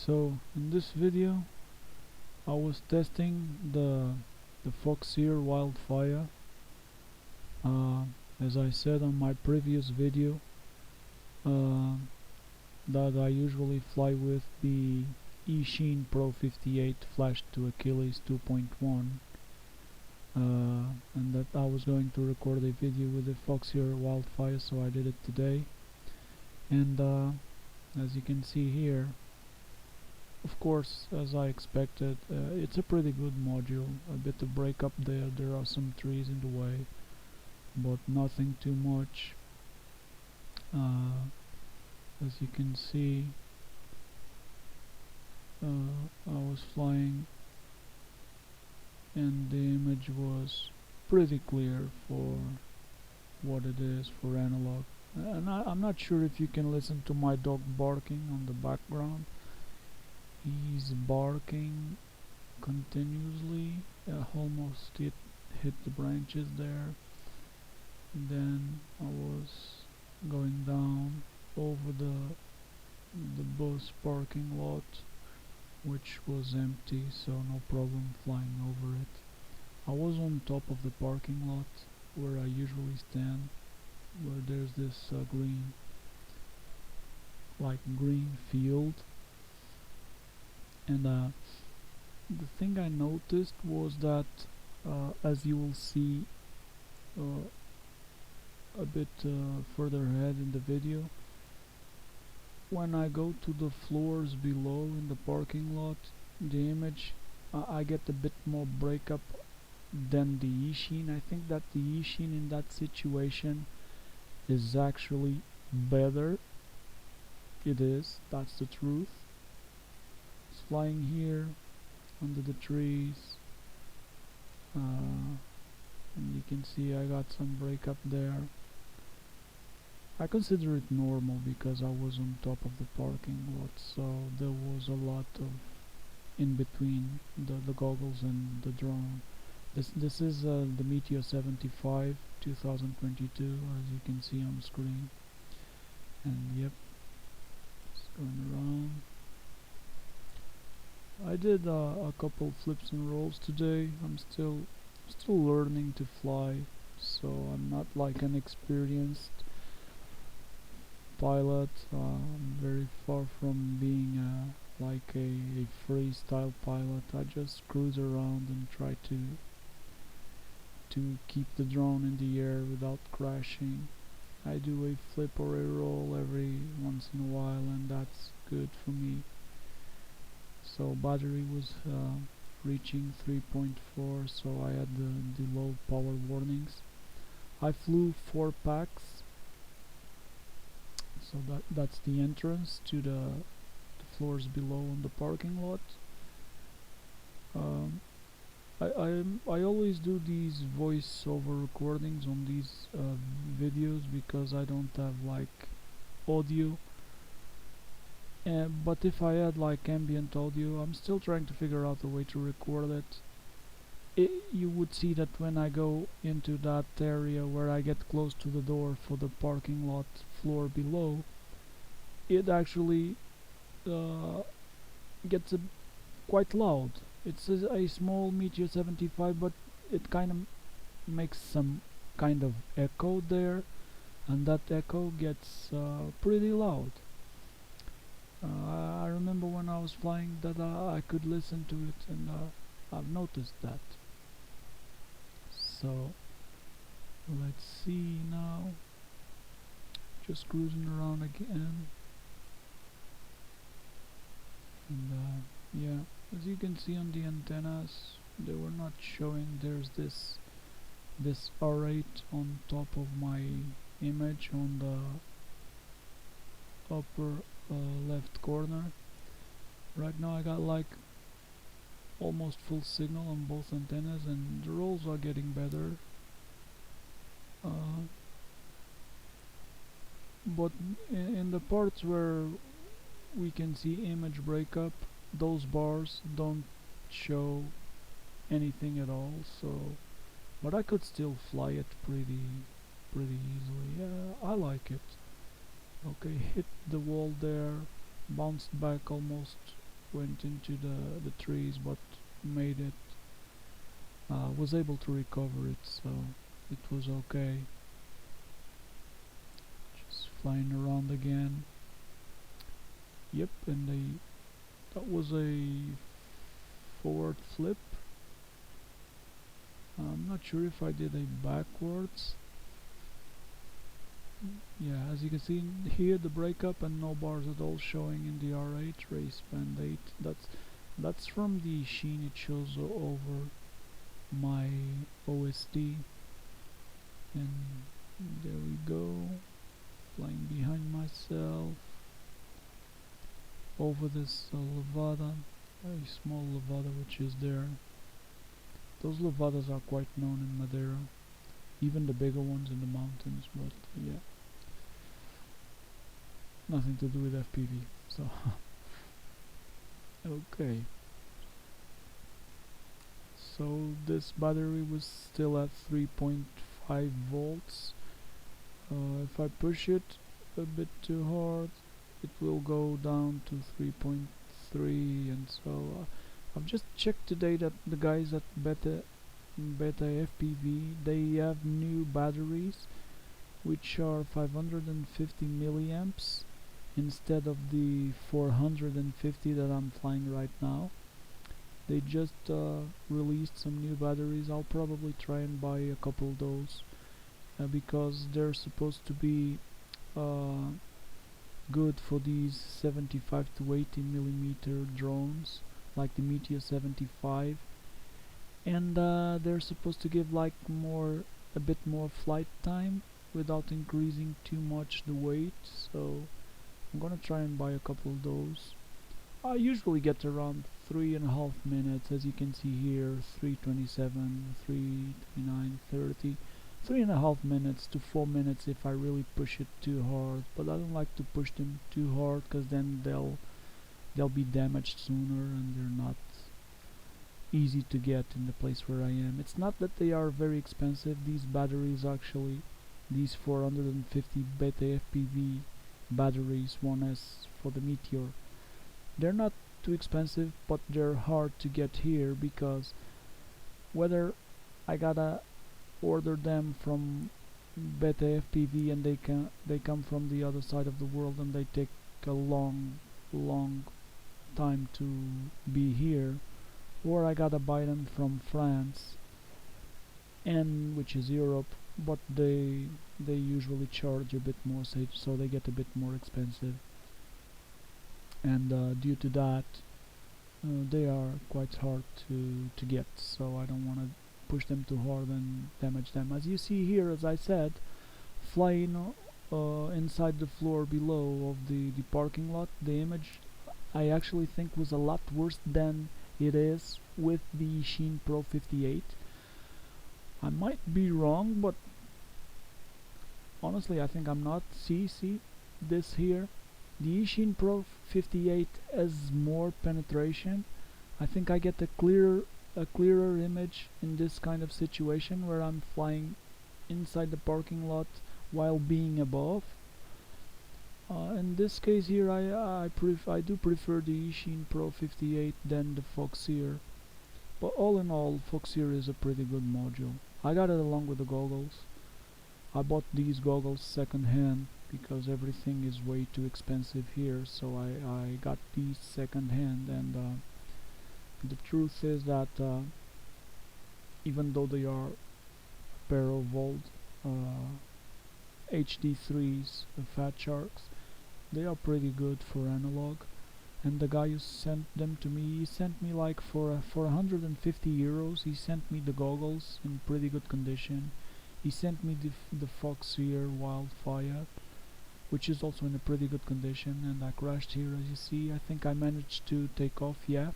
So in this video I was testing the Foxeer Wildfire. uh, as I said on my previous video, uh, that I usually fly with the eSheen Pro 58 flashed to Achilles 2.1, and that I was going to record a video with the Foxeer Wildfire, so I did it today. And as you can see here, of course, as I expected, it's a pretty good module. A bit of breakup there, there are some trees in the way, but nothing too much. As you can see, I was flying and the image was pretty clear for what it is for analog. And I'm not sure if you can listen to my dog barking on the background. He's barking continuously. Almost hit the branches there. And then I was going down over the bus parking lot, which was empty, so no problem flying over it. I was on top of the parking lot where I usually stand, where there's this green field. And the thing I noticed was that, as you will see a bit further ahead in the video, when I go to the floors below in the parking lot, the image, I get a bit more breakup than the eSheen. I think that the eSheen in that situation is actually better. It is, that's the truth. It's flying here under the trees, and you can see I got some breakup there. I consider it normal because I was on top of the parking lot, so there was a lot of in between the goggles and the drone. This is the Meteor75 2022, as you can see on screen. And yep, it's going around. I did a couple flips and rolls today. I'm still learning to fly, so I'm not like an experienced pilot. I'm very far from being like a freestyle pilot. I just cruise around and try to keep the drone in the air without crashing. I do a flip or a roll every once in a while, and that's good for me. So battery was reaching 3.4, so I had the low power warnings. I flew 4 packs. So that's the entrance to the floors below on the parking lot. I always do these voice-over recordings on these videos because I don't have like audio. But if I had like ambient audio, I'm still trying to figure out a way to record it. You would see that when I go into that area where I get close to the door for the parking lot floor below, it actually gets quite loud. It's a small Meteor75, but it kind of makes some kind of echo there, and that echo gets pretty loud. I remember when I was flying that I could listen to it, and I've noticed that. So let's see now. Just cruising around again, and yeah, as you can see on the antennas, they were not showing. There's this R8 on top of my image on the upper left corner. Right now I got like almost full signal on both antennas, and the rolls are getting better. But in the parts where we can see image breakup, those bars don't show anything at all. So, but I could still fly it pretty easily. Yeah, I like it. Okay, hit the wall there, bounced back almost went into the trees, but made it, was able to recover it, so it was okay. Just flying around again. Yep, and that was a forward flip. I'm not sure if I did a backwards. Yeah, as you can see here, the breakup and no bars at all showing in the R8 race band 8. That's from the sheen it shows over my OSD. And there we go, flying behind myself over this Levada, very small Levada which is there. Those Levadas are quite known in Madeira, even the bigger ones in the mountains, but yeah, nothing to do with FPV, so okay. So this battery was still at 3.5 volts. If I push it a bit too hard, it will go down to 3.3, and so I've just checked today that the guys at Betafpv, they have new batteries which are 550 milliamps instead of the 450 that I'm flying right now. They just released some new batteries. I'll probably try and buy a couple of those because they're supposed to be good for these 75 to 80 millimeter drones like the Meteor75, and they're supposed to give like a bit more flight time without increasing too much the weight, so I'm gonna try and buy a couple of those. I usually get around 3.5 minutes, as you can see here, 3:27, 3:29, 30. 3.5 minutes to 4 minutes if I really push it too hard, but I don't like to push them too hard because then they'll be damaged sooner, and they're not easy to get in the place where I am. It's not that they are very expensive, these batteries actually, these 450 Betafpv batteries, 1S for the Meteor. They're not too expensive, but they're hard to get here because whether I gotta order them from Betafpv and they come from the other side of the world and they take a long time to be here, or I gotta buy them from France, and which is Europe, but they usually charge a bit more, so they get a bit more expensive, and due to that they are quite hard to get, so I don't want to push them too hard and damage them. As you see here, as I said, flying inside the floor below of the parking lot, the image I actually think was a lot worse than it is with the Sheen Pro 58. I might be wrong, but honestly I think I'm not. See this here, the Sheen Pro 58 has more penetration. I think I get a clearer image in this kind of situation where I'm flying inside the parking lot while being above. In this case here, I do prefer the Sheen Pro 58 than the Foxeer, but all in all, Foxeer is a pretty good module. I got it along with the goggles. I bought these goggles second hand because everything is way too expensive here, so I got these second hand, and the truth is that even though they are a pair of old HD3s, the Fatsharks, they are pretty good for analog. And the guy who sent them to me, he sent me like for 150 euros, he sent me the goggles in pretty good condition. He sent me the Foxeer Wildfire, which is also in a pretty good condition, and I crashed here as you see. I think I managed to take off, yeah.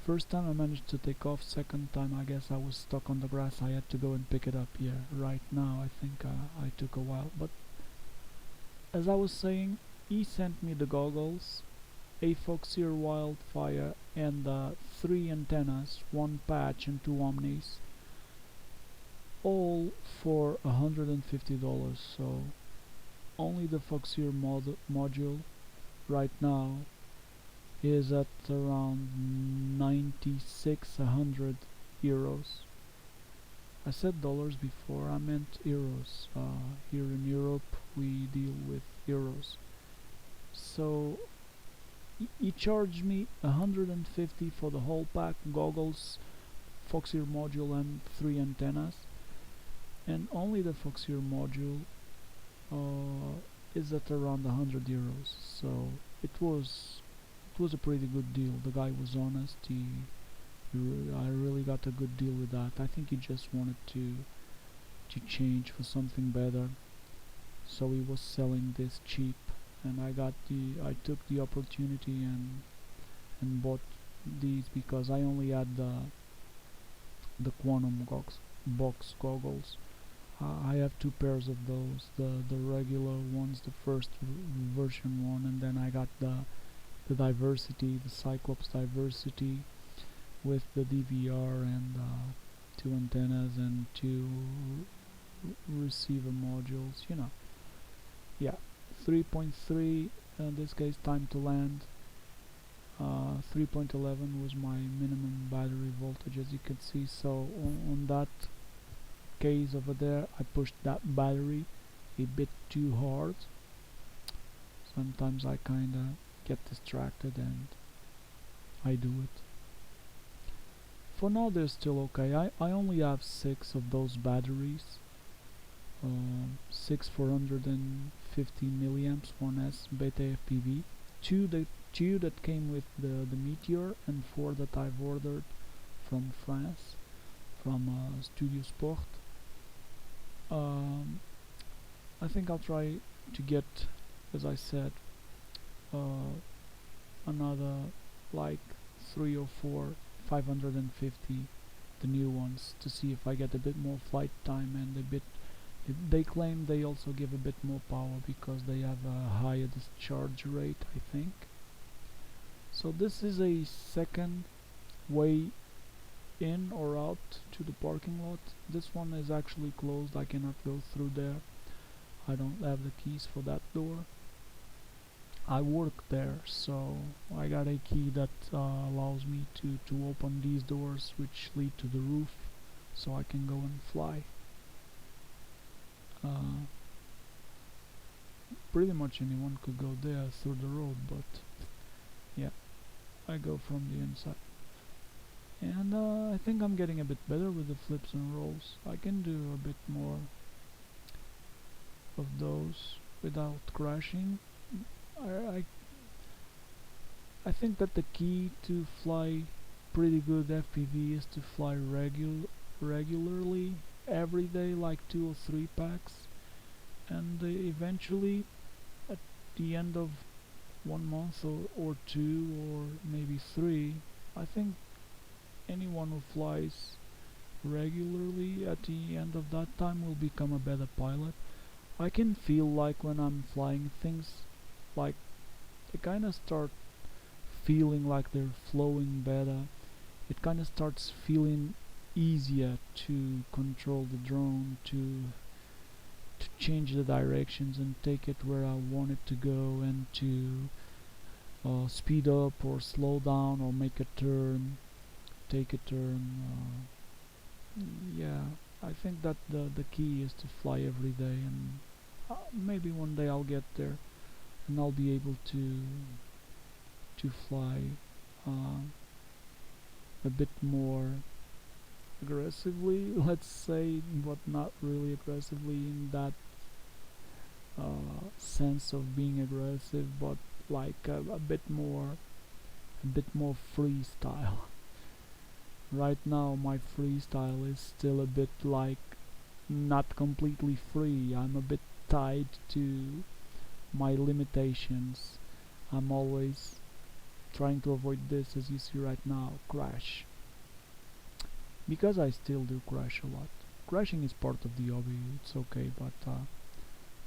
First time I managed to take off, second time I guess I was stuck on the grass, I had to go and pick it up. Yeah, right now I think I took a while, but as I was saying, he sent me the goggles, a Foxeer Wildfire, and 3 antennas, 1 patch and 2 omnis, all for $150. So only the Foxeer module right now is at around 96-100 euros. I said dollars before, I meant euros. Here in Europe we deal with euros. So he charged me 150 for the whole pack: goggles, Foxeer module and 3 antennas. And only the Foxeer module is at around 100 euros. So it was a pretty good deal. The guy was honest. I really got a good deal with that. I think he just wanted to change for something better, so he was selling this cheap, and I took the opportunity and bought these because I only had the Quantum box goggles. I have 2 pairs of those, the regular ones, the first version one, and then I got the diversity, the Cyclops diversity, with the DVR and 2 antennas and 2 receiver modules, you know. Yeah, 3.3 in this case, time to land. 3.11 was my minimum battery voltage, as you can see. So on that case over there, I pushed that battery a bit too hard. Sometimes I kinda get distracted and I do it. For now they're still okay. I only have 6 of those batteries, 6 450 milliamps 1S Betafpv, 2 that came with the Meteor, and 4 that I've ordered from France, from Studio Sport. I think I'll try to get, as I said, another like 3 or 4 550, the new ones, to see if I get a bit more flight time and a bit. They claim they also give a bit more power because they have a higher discharge rate, I think. So this is a second way in or out to the parking lot. This one is actually closed. I cannot go through there. I don't have the keys for that door. I work there, so I got a key that allows me to open these doors which lead to the roof, so I can go and fly. Pretty much anyone could go there through the road, but yeah, I go from the inside. And I think I'm getting a bit better with the flips and rolls. I can do a bit more of those without crashing. I think that the key to fly pretty good FPV is to fly regularly, every day, like 2 or 3 packs, and eventually at the end of 1 month or 2 or maybe 3, I think anyone who flies regularly at the end of that time will become a better pilot. I can feel like when I'm flying things, like they kinda start feeling like they're flowing better. It kinda starts feeling easier to control the drone, to change the directions and take it where I want it to go, and to speed up or slow down or make a turn, take a turn. Yeah, I think that the key is to fly every day, and maybe one day I'll get there and I'll be able to fly a bit more aggressively, let's say, but not really aggressively in that sense of being aggressive, but like a bit more freestyle. Right now my freestyle is still a bit like not completely free. I'm a bit tied to my limitations. I'm always trying to avoid this, as you see right now, crash. Because I still do crash a lot. Crashing is part of the hobby, it's okay, but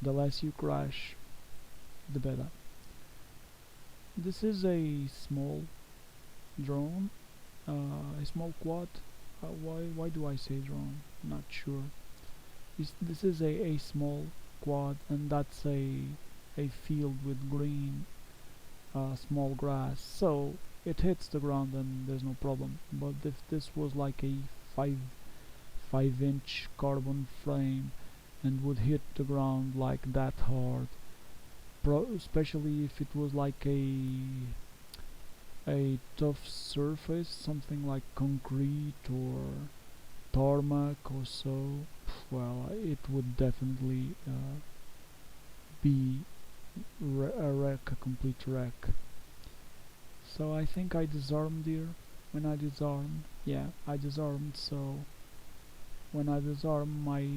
the less you crash, the better. This is a small drone, a small quad. Why do I say drone? Not sure. This is a small quad, and that's a field with green small grass, so it hits the ground and there's no problem. But if this was like a 5-inch carbon frame and would hit the ground like that hard, especially if it was like a tough surface, something like concrete or tarmac or so, well, it would definitely be a complete wreck. So I think I disarmed here. When I disarmed, yeah, I disarmed. So when I disarm, my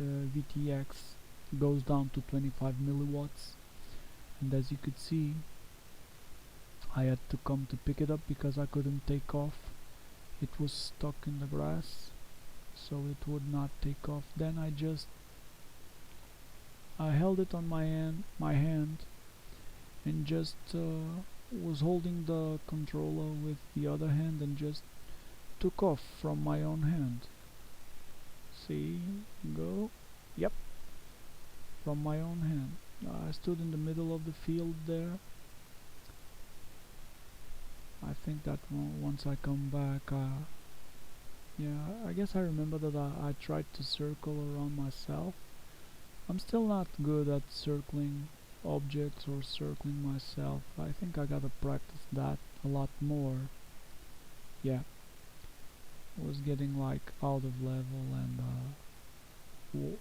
VTX goes down to 25 milliwatts, and as you could see, I had to come to pick it up because I couldn't take off. It was stuck in the grass, so it would not take off. Then I held it on my hand and just was holding the controller with the other hand and just took off from my own hand. See, go, yep, from my own hand. I stood in the middle of the field there. I think that once I come back, yeah, I guess I remember that I tried to circle around myself. I'm still not good at circling objects or circling myself. I think I gotta practice that a lot more. Yeah, I was getting like out of level and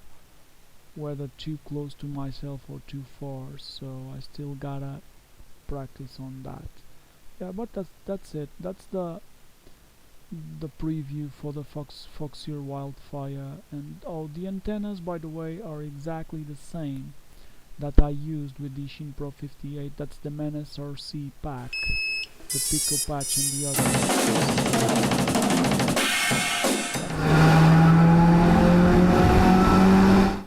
whether too close to myself or too far, so I still gotta practice on that. Yeah, but that's it. That's the preview for the Foxeer Wildfire. And oh, the antennas, by the way, are exactly the same that I used with the Shin Pro 58. That's the MenaceRC pack, the Pico patch and the other.